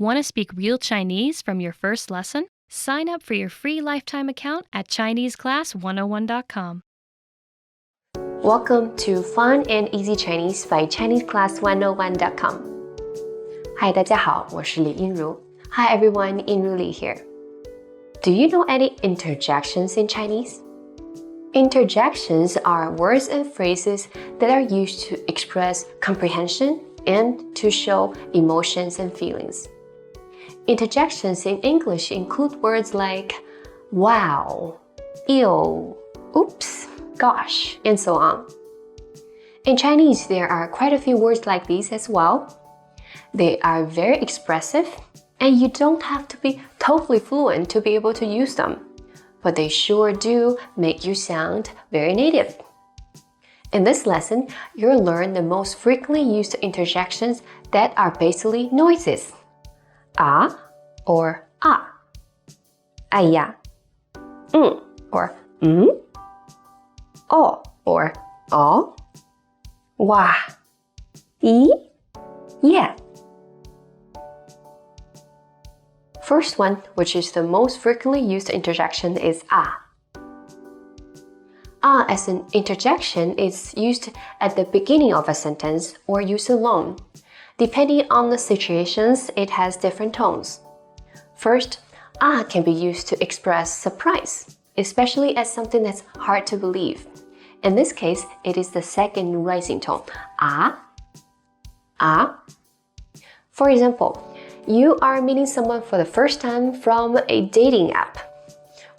Want to speak real Chinese from your first lesson? Sign up for your free lifetime account at ChineseClass101.com. Welcome to Fun and Easy Chinese by ChineseClass101.com. Hi, 大家好，我是李英如。Hi everyone, Yinru Li here. Do you know any interjections in Chinese? Interjections are words and phrases that are used to express comprehension and to show emotions and feelings. Interjections in English include words like wow, ew, oops, gosh, and so on. In Chinese, there are quite a few words like these as well. They are very expressive, and you don't have to be totally fluent to be able to use them, but they sure do make you sound very native. In this lesson, you'll learn the most frequently used interjections that are basically noises. Ah or ah. 哎呀. Or Oh or oh. Wow. Yeah. First one, which is the most frequently used interjection, is ah. Ah as an interjection is used at the beginning of a sentence or used alone. Depending on the situations, it has different tones. First, ah can be used to express surprise, especially as something that's hard to believe. In this case, it is the second rising tone. Ah. Ah. For example, you are meeting someone for the first time from a dating app.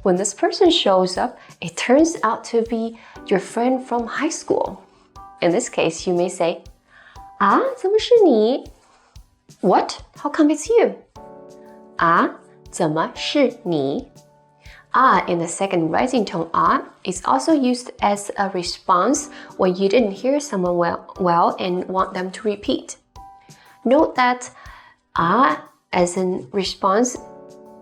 When this person shows up, it turns out to be your friend from high school. In this case, you may say, 啊，怎么是你? What? How come it's you? 啊，怎么是你? Ah in the second rising tone ah is also used as a response when you didn't hear someone well and want them to repeat. Note that ah as a response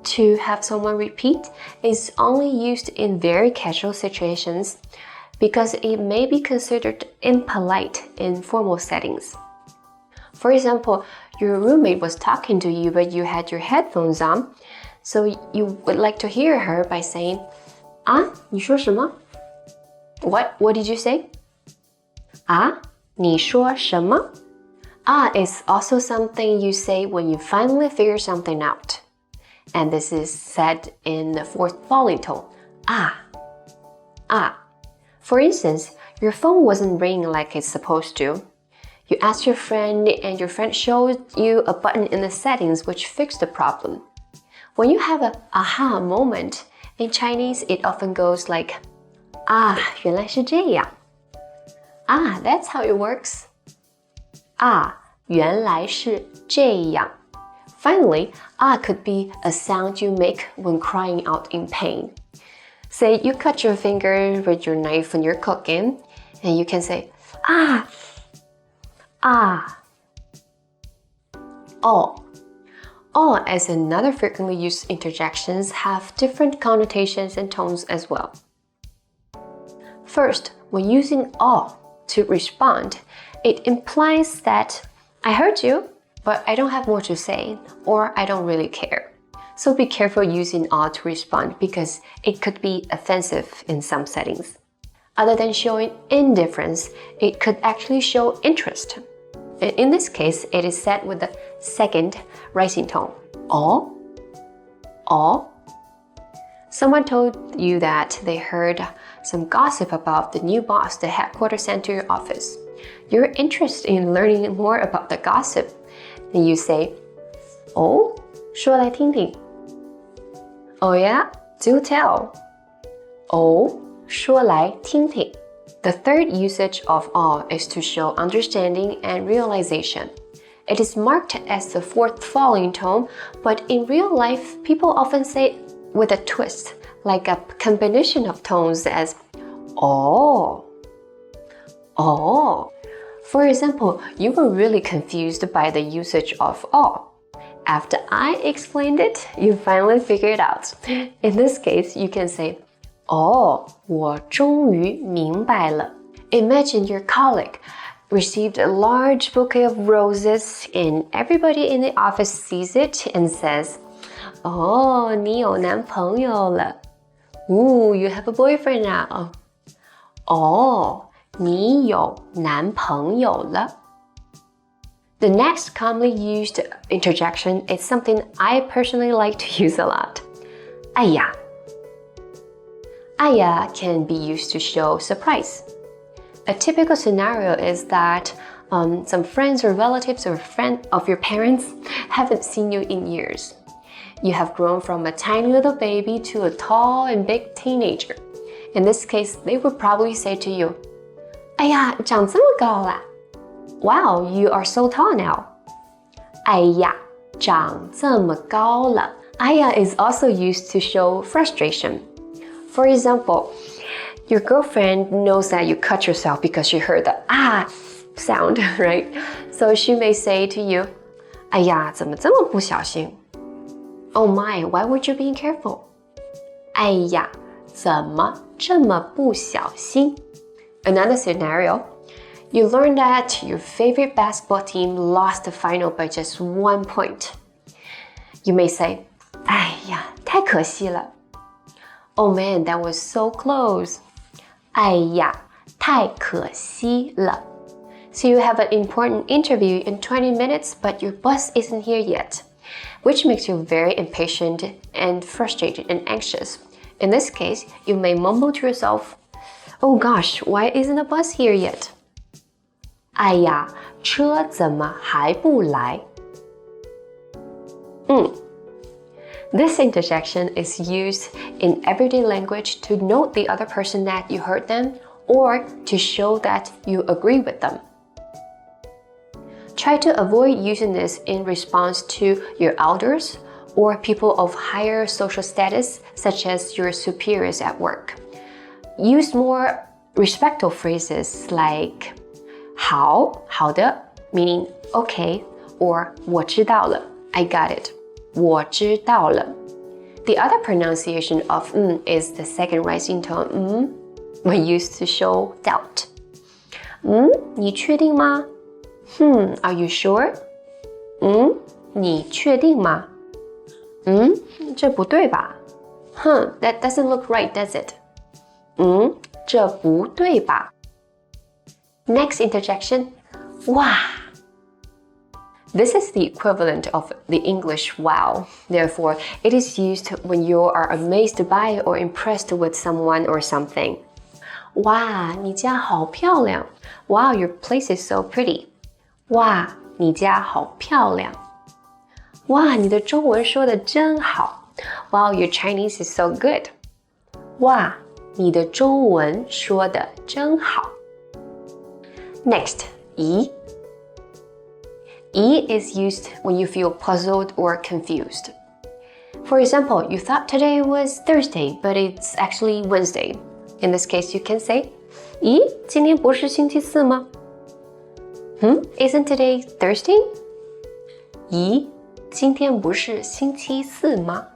to have someone repeat is only used in very casual situations because it may be considered impolite in formal settings. For example, your roommate was talking to you but you had your headphones on, so you would like to hear her by saying, 啊，你说什么? What did you say? 啊，你说什么? Ah is also something you say when you finally figure something out. And this is said in the fourth falling tone. Ah. Ah. For instance, your phone wasn't ringing like it's supposed to. You asked your friend and your friend showed you a button in the settings which fixed the problem. When you have an aha moment, in Chinese it often goes like, 啊，原来是这样. Ah, that's how it works. 啊，原来是这样. Finally, ah could be a sound you make when crying out in pain. Say you cut your finger with your knife when you're cooking, and you can say, 啊, ah. Oh. Oh as another frequently used interjections have different connotations and tones as well. First, when using oh to respond, it implies that I heard you, but I don't have more to say, or I don't really care. So be careful using oh to respond because it could be offensive in some settings. Other than showing indifference, it could actually show interest. In this case, it is said with the second rising tone. Oh? Oh? Someone told you that they heard some gossip about the new boss the headquarters sent to your office. You're interested in learning more about the gossip. Then you say, Oh? 说来听听. Oh yeah? Do tell. Oh? 说来听听. The third usage of oh is to show understanding and realization. It is marked as the fourth falling tone, but in real life, people often say it with a twist, like a combination of tones as oh. Oh. For example, you were really confused by the usage of oh. After I explained it, you finally figured it out. In this case, you can say, 哦，我终于明白了. Imagine your colleague received a large bouquet of roses and everybody in the office sees it and says, "Oh, 你有男朋友了." Ooh, you have a boyfriend now. Oh, 你有男朋友了. The next commonly used interjection is something I personally like to use a lot. 哎呀. 哎呀 can be used to show surprise. A typical scenario is that some friends or relatives or friend of your parents haven't seen you in years. You have grown from a tiny little baby to a tall and big teenager. In this case, they would probably say to you, 哎呀，长这么高了. Wow, you are so tall now. 哎呀，长这么高了. 哎呀 is also used to show frustration. For example, your girlfriend knows that you cut yourself because she heard the sound, right? So she may say to you, 哎呀，怎么这么不小心? Oh my, why weren't you being careful? 哎呀，怎么这么不小心? Another scenario, you learn that your favorite basketball team lost the final by just 1 point. You may say, 哎呀，太可惜了. Oh man, that was so close. 哎呀，太可惜了. So you have an important interview in 20 minutes, but your bus isn't here yet, which makes you very impatient and frustrated and anxious. In this case, you may mumble to yourself, "Oh gosh, why isn't the bus here yet?" 哎呀，车怎么还不来? This interjection is used in everyday language to note the other person that you heard them or to show that you agree with them. Try to avoid using this in response to your elders or people of higher social status, such as your superiors at work. Use more respectful phrases like 好的 meaning okay, or 我知道了 I got it, 我知道了. The other pronunciation of is the second rising tone when used to show doubt. 你确定吗? Are you sure? 你确定吗? 这不对吧? That doesn't look right, does it? 这不对吧? Next interjection, 哇. This is the equivalent of the English wow. Therefore, it is used when you are amazed by or impressed with someone or something. 哇，你家好漂亮. Wow, your place is so pretty. 哇，你家好漂亮. 哇，你的中文说得真好. Wow, your Chinese is so good. 哇，你的中文说得真好. Next, 咦. 咦 is used when you feel puzzled or confused. For example, you thought today was Thursday, but it's actually Wednesday. In this case, you can say, 咦，今天不是星期四吗? Isn't today Thursday? 咦，今天不是星期四吗?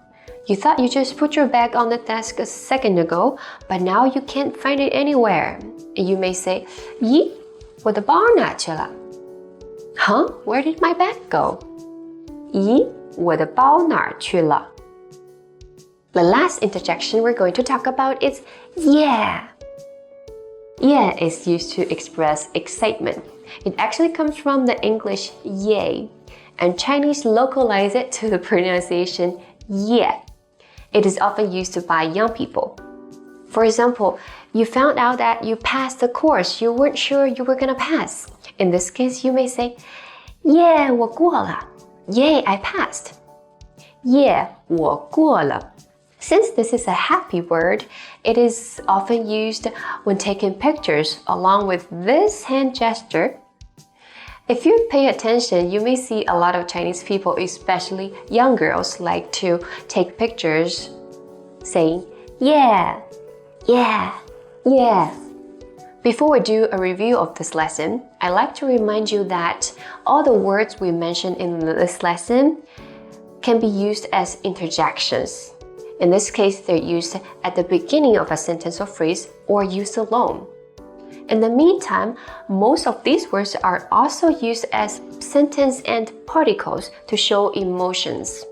You thought you just put your bag on the desk a second ago, but now you can't find it anywhere. And you may say, 咦，我的包哪去了? Huh? Where did my bag go? 咦，我的包哪儿去了? The last interjection we're going to talk about is yeah. Yeah is used to express excitement. It actually comes from the English yay, and Chinese localize it to the pronunciation yeah. It is often used by young people. For example, you found out that you passed the course you weren't sure you were gonna pass. In this case, you may say, yeah, 我过了. Yay, I passed. Yeah, 我过了. Since this is a happy word, it is often used when taking pictures along with this hand gesture. If you pay attention, you may see a lot of Chinese people, especially young girls, like to take pictures saying, yeah, yeah, yeah. Before we do a review of this lesson, I'd like to remind you that all the words we mentioned in this lesson can be used as interjections. In this case, they're used at the beginning of a sentence or phrase or used alone. In the meantime, most of these words are also used as sentence end particles to show emotions.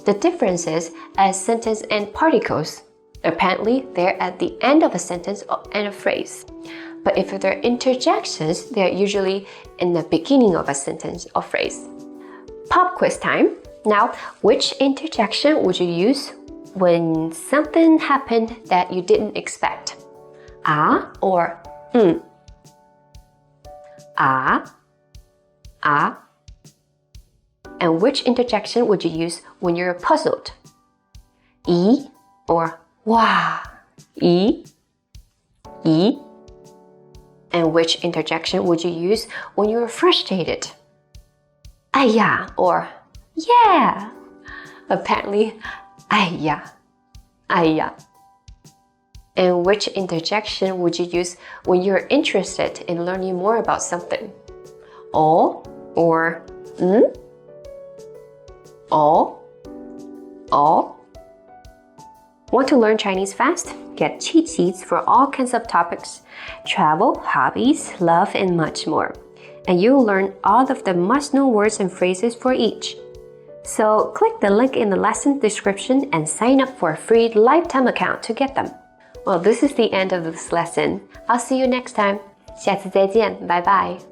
The difference is, as sentence end particles, apparently they're at the end of a sentence and a phrase. But if they're interjections, they're usually in the beginning of a sentence or phrase. Pop quiz time. Now, which interjection would you use when something happened that you didn't expect? Ah or Ah, ah. And which interjection would you use when you're puzzled? E or wow? E, E. And which interjection would you use when you're frustrated? 哎呀 or yeah. Apparently, 哎呀, 哎呀. And which interjection would you use when you're interested in learning more about something? 哦 or 哦 哦. Want to learn Chinese fast? Get cheat sheets for all kinds of topics: travel, hobbies, love, and much more. And you'll learn all of the must-know words and phrases for each. So click the link in the lesson description and sign up for a free lifetime account to get them. Well, this is the end of this lesson. I'll see you next time. 下次再见，拜拜。